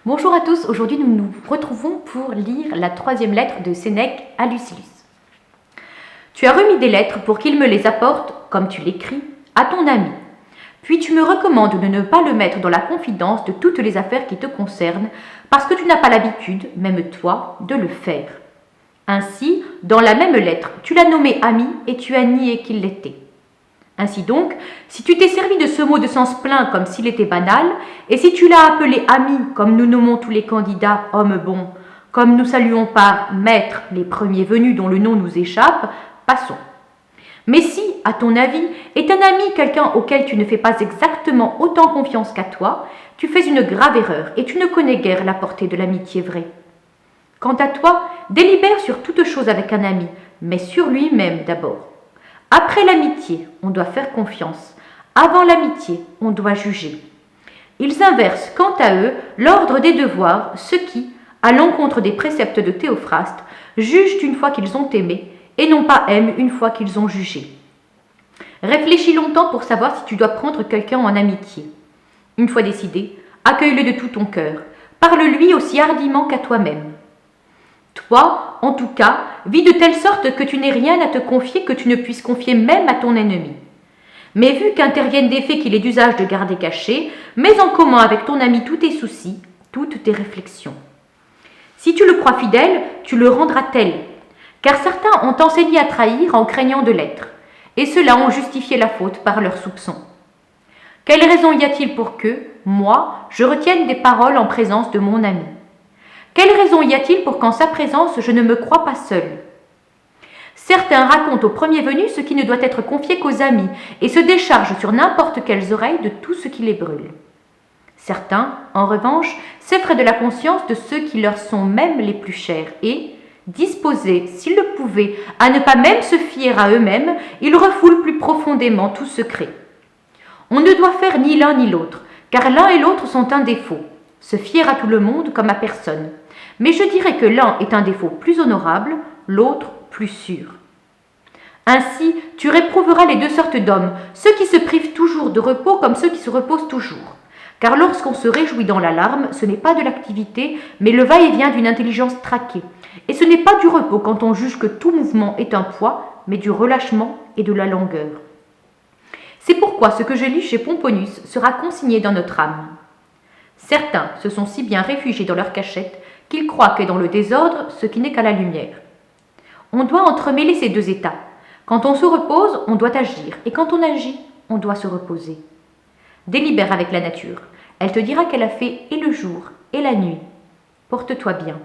Bonjour à tous, aujourd'hui nous nous retrouvons pour lire la 3e lettre de Sénèque à Lucilius. Tu as remis des lettres pour qu'il me les apporte, comme tu l'écris, à ton ami. Puis tu me recommandes de ne pas le mettre dans la confidence de toutes les affaires qui te concernent, parce que tu n'as pas l'habitude, même toi, de le faire. Ainsi, dans la même lettre, tu l'as nommé ami et tu as nié qu'il l'était. Ainsi donc, si tu t'es servi de ce mot de sens plein comme s'il était banal, et si tu l'as appelé ami comme nous nommons tous les candidats hommes bons, comme nous saluons par maître les premiers venus dont le nom nous échappe, passons. Mais si, à ton avis, est un ami quelqu'un auquel tu ne fais pas exactement autant confiance qu'à toi, tu fais une grave erreur et tu ne connais guère la portée de l'amitié vraie. Quant à toi, délibère sur toute chose avec un ami, mais sur lui-même d'abord. Après l'amitié, on doit faire confiance. Avant l'amitié, on doit juger. Ils inversent, quant à eux, l'ordre des devoirs, ceux qui, à l'encontre des préceptes de Théophraste, jugent une fois qu'ils ont aimé, et non pas aiment une fois qu'ils ont jugé. Réfléchis longtemps pour savoir si tu dois prendre quelqu'un en amitié. Une fois décidé, accueille-le de tout ton cœur. Parle-lui aussi hardiment qu'à toi-même. Toi, en tout cas, vis de telle sorte que tu n'aies rien à te confier que tu ne puisses confier même à ton ennemi. Mais vu qu'interviennent des faits qu'il est d'usage de garder cachés, mets en commun avec ton ami tous tes soucis, toutes tes réflexions. Si tu le crois fidèle, tu le rendras tel, car certains ont enseigné à trahir en craignant de l'être, et ceux-là ont justifié la faute par leurs soupçons. Quelle raison y a-t-il pour que, moi, je retienne des paroles en présence de mon ami ? Quelle raison y a-t-il pour qu'en sa présence je ne me croie pas seul ? Certains racontent aux premiers venus ce qui ne doit être confié qu'aux amis et se déchargent sur n'importe quelles oreilles de tout ce qui les brûle. Certains, en revanche, s'effraient de la conscience de ceux qui leur sont même les plus chers et, disposés, s'ils le pouvaient, à ne pas même se fier à eux-mêmes, ils refoulent plus profondément tout secret. On ne doit faire ni l'un ni l'autre, car l'un et l'autre sont un défaut. Se fier à tout le monde comme à personne. Mais je dirais que l'un est un défaut plus honorable, l'autre plus sûr. Ainsi, tu réprouveras les deux sortes d'hommes, ceux qui se privent toujours de repos comme ceux qui se reposent toujours. Car lorsqu'on se réjouit dans l'alarme, ce n'est pas de l'activité, mais le va-et-vient d'une intelligence traquée. Et ce n'est pas du repos quand on juge que tout mouvement est un poids, mais du relâchement et de la langueur. C'est pourquoi ce que je lis chez Pomponius sera consigné dans notre âme. Certains se sont si bien réfugiés dans leur cachette qu'ils croient que dans le désordre, ce qui n'est qu'à la lumière. On doit entremêler ces deux états. Quand on se repose, on doit agir, et quand on agit, on doit se reposer. Délibère avec la nature. Elle te dira qu'elle a fait et le jour et la nuit. Porte-toi bien.